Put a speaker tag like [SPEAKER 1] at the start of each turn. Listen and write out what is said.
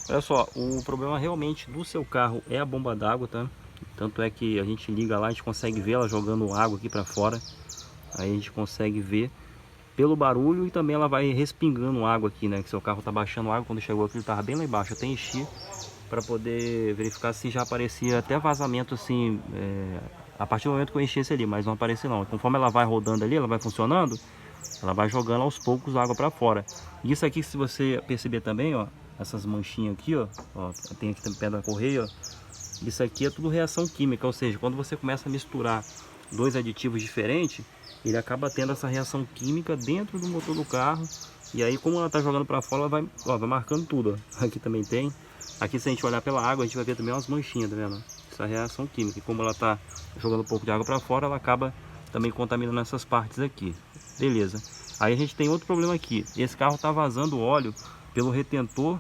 [SPEAKER 1] Olha só, o problema realmente do seu carro é a bomba d'água, tá? Tanto é que a gente liga lá, a gente consegue ver ela jogando água aqui para fora. Aí a gente consegue ver pelo barulho e também ela vai respingando água aqui, né? Que seu carro tá baixando água. Quando chegou aqui ele tava bem lá embaixo. Eu até enchi para poder verificar se já aparecia até vazamento assim, a partir do momento que eu enchesse ali, mas não apareceu não. Conforme ela vai rodando ali, ela vai funcionando, ela vai jogando aos poucos água para fora. Isso aqui, se você perceber também, ó, essas manchinhas aqui, ó, tem aqui também pé da correia, ó, isso aqui é tudo reação química, ou seja, quando você começa a misturar dois aditivos diferentes, ele acaba tendo essa reação química dentro do motor do carro. E aí, como ela está jogando para fora, ela vai marcando tudo, ó. Aqui também tem. Aqui, se a gente olhar pela água, a gente vai ver também umas manchinhas, tá vendo? Essa reação química. E como ela está jogando um pouco de água para fora, ela acaba também contaminando essas partes aqui. Beleza. Aí a gente tem outro problema aqui. Esse carro está vazando óleo pelo retentor